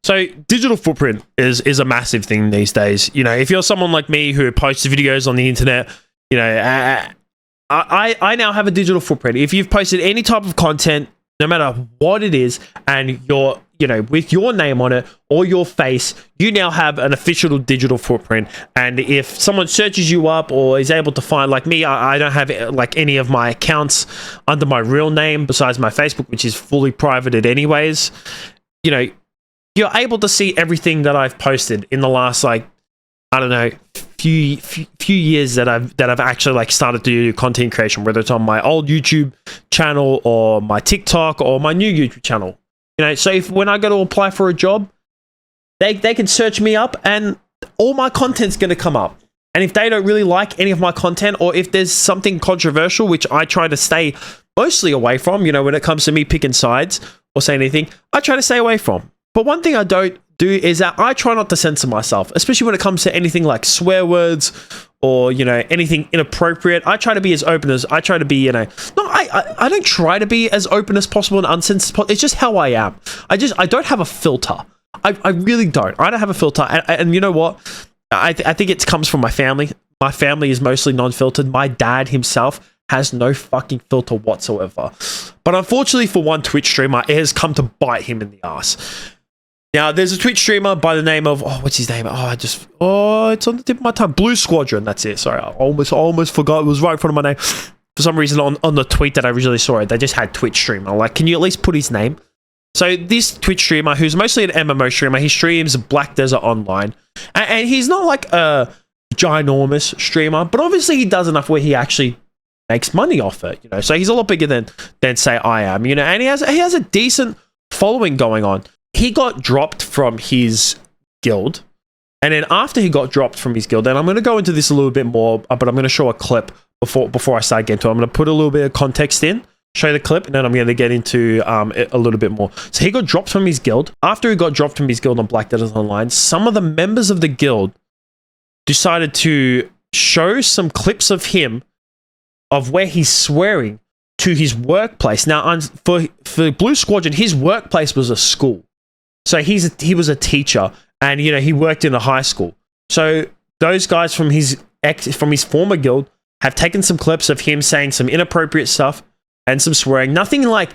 So digital footprint is a massive thing these days. You know, if you're someone like me who posts videos on the internet, you know, I now have a digital footprint. If you've posted any type of content, no matter what it is, and you're, you know, with your name on it or your face, you now have an official digital footprint. And if someone searches you up or is able to find, like me, I don't have like any of my accounts under my real name besides my Facebook, which is fully privated anyways. You know, you're able to see everything that I've posted in the last, like, I don't know, few years that I've actually like started to do content creation, whether it's on my old YouTube channel or my TikTok or my new YouTube channel. You know, so if when I go to apply for a job, they can search me up and all my content's going to come up. And if they don't really like any of my content, or if there's something controversial, which I try to stay mostly away from, you know, when it comes to me picking sides or saying anything, I try to stay away from. But one thing I don't do is that I try not to censor myself, especially when it comes to anything like swear words or, you know, anything inappropriate. I try to be as open as I try to be, you know. No, I don't try to be as open as possible and uncensored as possible. It's just how I am. I don't have a filter. I really don't. I don't have a filter. And you know what? I think it comes from my family. My family is mostly non-filtered. My dad himself has no fucking filter whatsoever. But unfortunately for one Twitch streamer, it has come to bite him in the ass. Now, there's a Twitch streamer by the name of, what's his name? It's on the tip of my tongue. BlueSquadron, that's it. Sorry, I almost forgot. It was right in front of my name. For some reason, on the tweet that I originally saw it, they just had Twitch streamer. Like, can you at least put his name? So this Twitch streamer, who's mostly an MMO streamer, he streams Black Desert Online. And he's not like a ginormous streamer, but obviously he does enough where he actually makes money off it, you know. So he's a lot bigger than say I am, you know, and he has a decent following going on. He got dropped from his guild, and then after he got dropped from his guild, and I'm going to go into this a little bit more, but I'm going to show a clip before I start getting to it. I'm going to put a little bit of context in, show the clip, and then I'm going to get into it a little bit more. So he got dropped from his guild. After he got dropped from his guild on Black Desert Online, some of the members of the guild decided to show some clips of him of where he's swearing to his workplace. Now, for BlueSquadron, his workplace was a school. So he was a teacher, and you know, he worked in a high school. So those guys from his former guild have taken some clips of him saying some inappropriate stuff and some swearing. Nothing like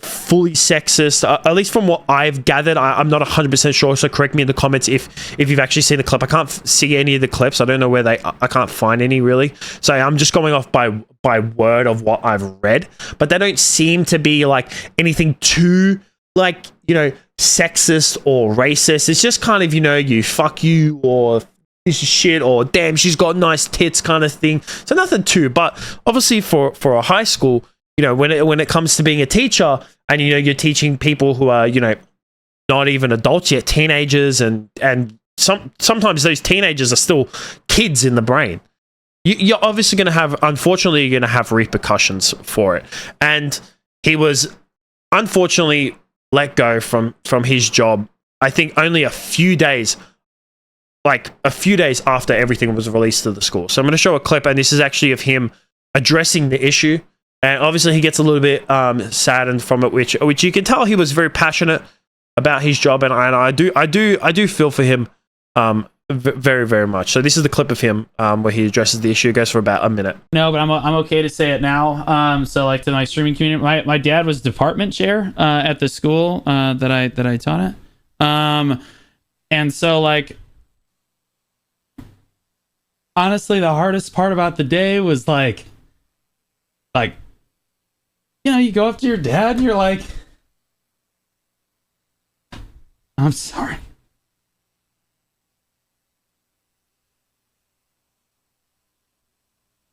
fully sexist, at least from what I've gathered. I'm not 100% sure, so correct me in the comments if you've actually seen the clip. I can't see any of the clips. I don't know where I can't find any really. So I'm just going off by word of what I've read. But they don't seem to be like anything too, like, you know, sexist or racist. It's just kind of, you know, you fuck you, or this is shit, or damn, she's got nice tits kind of thing. So nothing too, but obviously for a high school, you know, when it comes to being a teacher, and you know, you're teaching people who are, you know, not even adults yet, teenagers, and sometimes those teenagers are still kids in the brain. You're obviously going to have, unfortunately, you're going to have repercussions for it. And he was unfortunately let go from his job, I think only a few days after everything was released to the school. So I'm going to show a clip, and this is actually of him addressing the issue. And obviously he gets a little bit saddened from it, which you can tell he was very passionate about his job, and I do feel for him very, very much. So this is the clip of him where he addresses the issue. It goes for about a minute. No, but I'm okay to say it now. So like, to my streaming community, my dad was department chair at the school that I taught at. And so like, honestly, the hardest part about the day was like, you know, you go up to your dad and you're like, I'm sorry.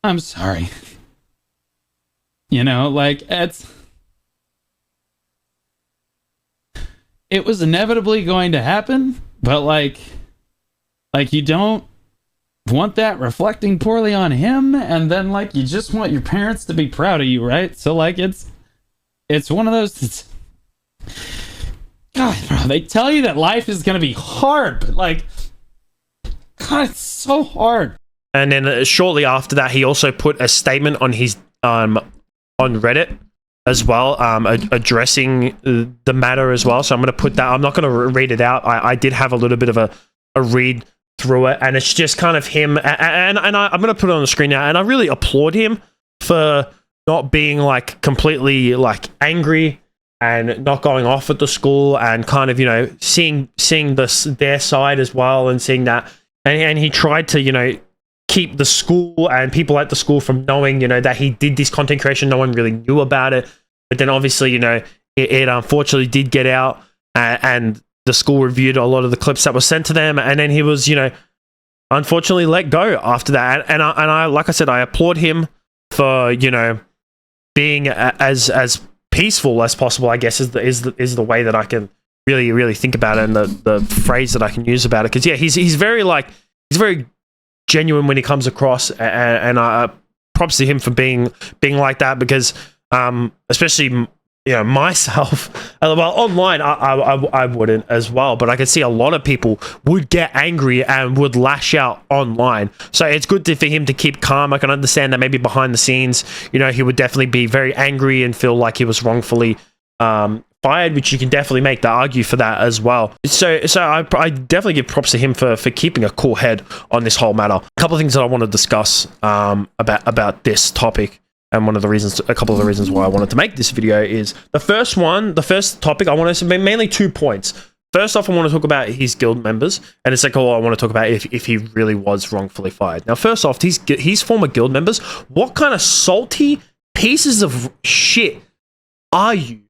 I'm sorry. You know, like, it was inevitably going to happen, but like you don't want that reflecting poorly on him, and then like you just want your parents to be proud of you, right? So like it's one of those, God, bro, they tell you that life is gonna be hard, but like, God, it's so hard. And then shortly after that, he also put a statement on his on Reddit as well, addressing the matter as well. So I'm going to put that. I'm not going to read it out. I did have a little bit of a read through it, and it's just kind of him. And I'm going to put it on the screen now. And I really applaud him for not being like completely like angry and not going off at the school, and kind of, you know, seeing their side as well, and seeing that. And he tried to, you know, keep the school and people at the school from knowing, you know, that he did this content creation. No one really knew about it. But then obviously, you know, it unfortunately did get out, and the school reviewed a lot of the clips that were sent to them. And then he was, you know, unfortunately let go after that. And I like I said, I applaud him for, you know, being as peaceful as possible, I guess, is the way that I can really think about it, and the phrase that I can use about it. Because yeah, he's very genuine when he comes across, and I props to him for being like that, because especially, you know, myself, well, online I wouldn't as well, but I could see a lot of people would get angry and would lash out online. So it's good for him to keep calm. I can understand that maybe behind the scenes, you know, he would definitely be very angry and feel like he was wrongfully fired, which you can definitely make the argue for that as well. So I definitely give props to him for keeping a cool head on this whole matter. A couple of things that I want to discuss about this topic. And a couple of the reasons why I wanted to make this video is the first topic I want to make mainly 2 points. First off, I want to talk about his guild members, and the second one I want to talk about if he really was wrongfully fired. Now, first off, his former guild members, what kind of salty pieces of shit are you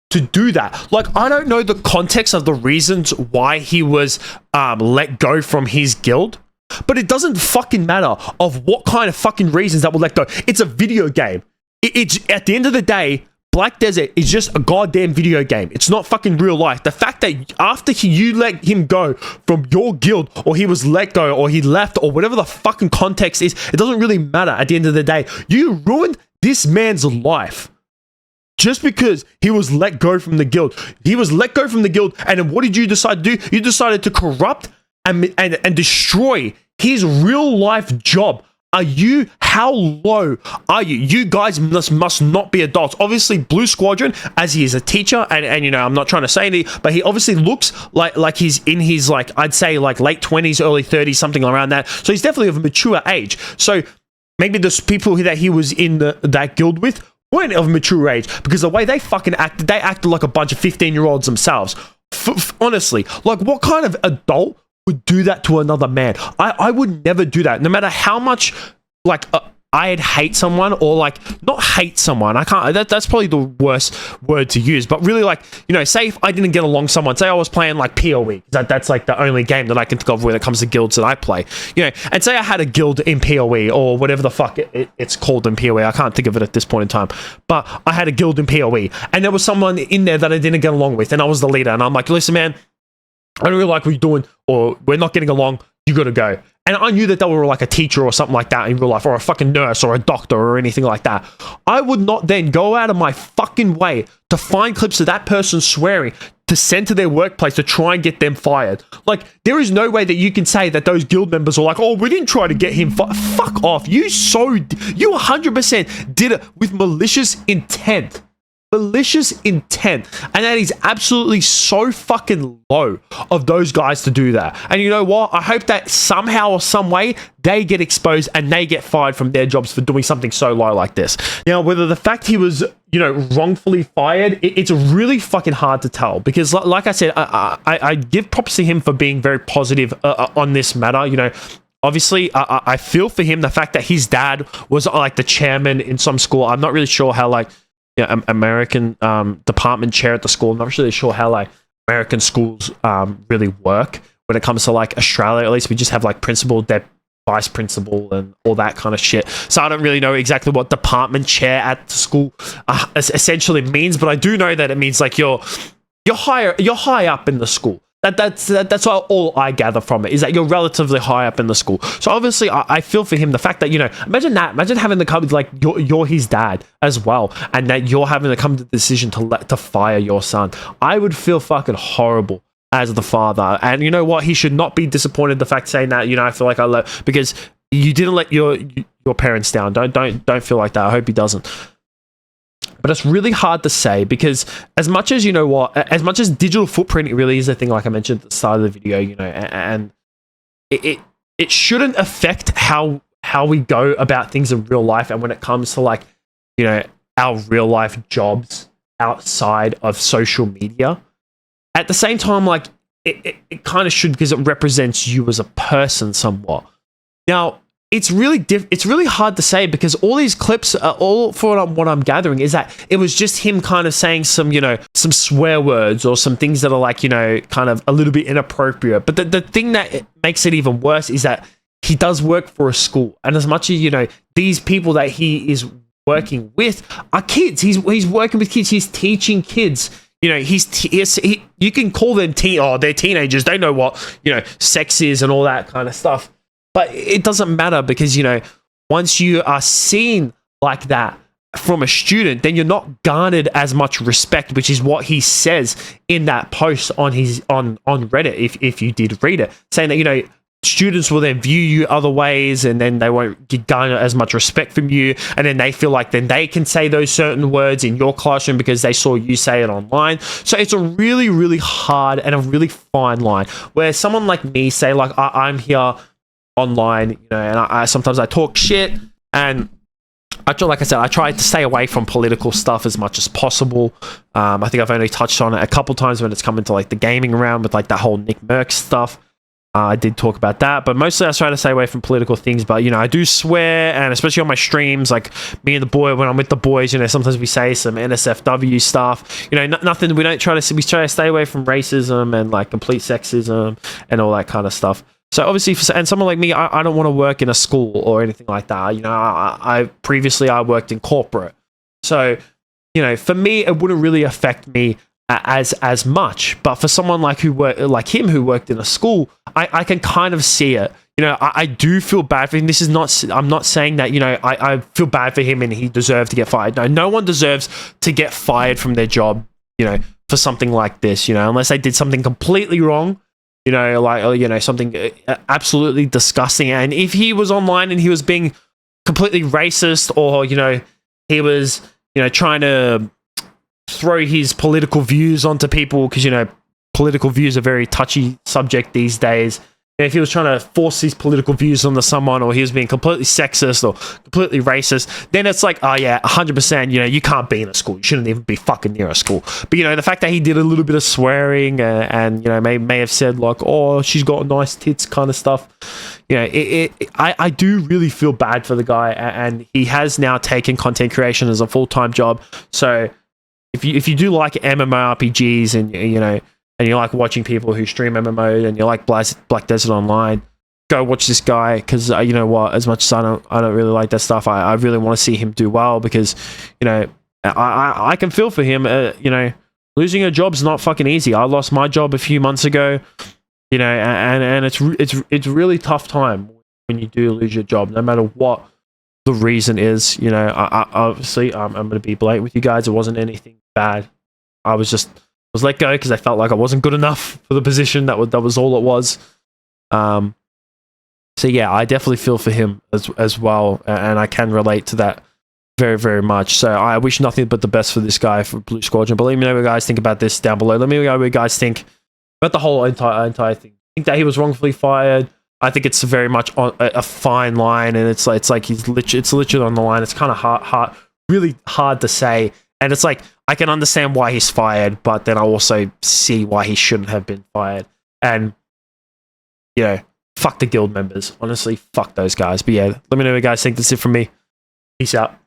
to do that? Like, I don't know the context of the reasons why he was let go from his guild, but it doesn't fucking matter of what kind of fucking reasons that will let go. It's a video game. It's at the end of the day, Black Desert is just a goddamn video game. It's not fucking real life. The fact that after you let him go from your guild, or he was let go, or he left, or whatever the fucking context is, it doesn't really matter at the end of the day. You ruined this man's life just because he was let go from the guild. He was let go from the guild, and then what did you decide to do? You decided to corrupt and destroy his real life job. How low are you? You guys must not be adults. Obviously, BlueSquadron, as he is a teacher, and you know, I'm not trying to say anything, but he obviously looks like he's in his, like, I'd say like late 20s, early 30s, something around that. So he's definitely of a mature age. So maybe the people that he was in that guild with weren't of mature age, because the way they fucking acted, they acted like a bunch of 15-year-olds themselves. Honestly, like, what kind of adult would do that to another man? I would never do that, no matter how much, like, I'd hate someone, or like, not hate someone. I can't, that's probably the worst word to use, but really, like, you know, say if I didn't get along with someone, say I was playing like PoE, that's like the only game that I can think of when it comes to guilds that I play, you know, and say I had a guild in PoE, or whatever the fuck it's called in PoE, I can't think of it at this point in time, but I had a guild in PoE, and there was someone in there that I didn't get along with, and I was the leader, and I'm like, listen, man, I don't really like what you're doing, or we're not getting along, you gotta go. And I knew that they were like a teacher or something like that in real life, or a fucking nurse or a doctor or anything like that. I would not then go out of my fucking way to find clips of that person swearing to send to their workplace to try and get them fired. Like, there is no way that you can say that those guild members are like, oh, we didn't try to get him fuck off. You 100% did it with malicious intent. Malicious intent, and that is absolutely so fucking low of those guys to do that. And you know what? I hope that somehow or some way they get exposed and they get fired from their jobs for doing something so low like this. Now, whether the fact he was, you know, wrongfully fired, it's really fucking hard to tell, because like I said, I give props to him for being very positive on this matter. You know, obviously, I feel for him, the fact that his dad was like the chairman in some school. I'm not really sure how, like, yeah, American department chair at the school. I'm not really sure how, like, American schools really work when it comes to, like, Australia. At least we just have like principal, vice principal, and all that kind of shit. So I don't really know exactly what department chair at the school essentially means, but I do know that it means like you're high up in the school. That's all I gather from it, is that you're relatively high up in the school. So obviously, I feel for him, the fact that, you know, imagine having to come, like, you're his dad as well, and that you're having to come to the decision to fire your son. I would feel fucking horrible as the father, and you know what? He should not be disappointed. The fact saying that, you know, I feel like because you didn't let your parents down. Don't feel like that. I hope he doesn't. But it's really hard to say because as much as, as much as digital footprint really is a thing, like I mentioned at the start of the video, and it shouldn't affect how we go about things in real life. And when it comes to like, our real life jobs outside of social media, at the same time, like it kind of should, because it represents you as a person somewhat. Now, it's really hard to say because all these clips are all, for what I'm gathering, is that it was just him kind of saying some, some swear words or some things that are like, kind of a little bit inappropriate. But the thing that makes it even worse is that he does work for a school. And as much as, these people that he is working with are kids. He's working with kids. He's teaching kids. You can call them they're teenagers. They know what, sex is and all that kind of stuff. But it doesn't matter because, once you are seen like that from a student, then you're not garnered as much respect, which is what he says in that post on Reddit, if you did read it, saying that, students will then view you other ways and then they won't garner as much respect from you. And then they feel like then they can say those certain words in your classroom because they saw you say it online. So it's a really, really hard and a really fine line where someone like me say like, I'm here online, and I sometimes I talk shit, and like I said, I try to stay away from political stuff as much as possible. I think I've only touched on it a couple times when it's come into like the gaming realm with like that whole Nick Merckx stuff. I did talk about that, but mostly I try to stay away from political things. But I do swear, and especially on my streams, like me and the boy, when I'm with the boys, sometimes we say some NSFW stuff. Nothing. We try to stay away from racism and like complete sexism and all that kind of stuff. So obviously, and someone like me, I don't want to work in a school or anything like that. I previously worked in corporate, so for me, it wouldn't really affect me as much. But for someone like who worked in a school, I can kind of see it. I do feel bad for him. I'm not saying that I feel bad for him and he deserved to get fired. No one deserves to get fired from their job. For something like this. Unless they did something completely wrong. Something absolutely disgusting. And if he was online and he was being completely racist, or, he was, trying to throw his political views onto people, because, political views are a very touchy subject these days. And if he was trying to force these political views onto someone, or he was being completely sexist or completely racist, then it's like, oh yeah, 100%, you can't be in a school. You shouldn't even be fucking near a school. But, the fact that he did a little bit of swearing and may have said like, oh, she's got nice tits kind of stuff. I do really feel bad for the guy, and he has now taken content creation as a full-time job. So if you do like MMORPGs and you like watching people who stream MMO, and you like Black Desert Online, go watch this guy, because you know what, as much as I don't really like that stuff, I really want to see him do well, because I can feel for him. Losing a job's not fucking easy. I lost my job a few months ago, and it's really tough time when you do lose your job, no matter what the reason is. Obviously, I'm going to be blatant with you guys. It wasn't anything bad. I was let go because I felt like I wasn't good enough for the position. That was all it was. So yeah, I definitely feel for him as well, and I can relate to that very, very much. So I wish nothing but the best for this guy, for BlueSquadron. But let me know what you guys think about this down below. Let me know what you guys think about the whole entire thing. I think that he was wrongfully fired. I think it's very much on a fine line, and it's like it's literally on the line. It's kind of really hard to say. And it's like, I can understand why he's fired, but then I also see why he shouldn't have been fired. And, fuck the guild members. Honestly, fuck those guys. But yeah, let me know what you guys think. That's it from me. Peace out.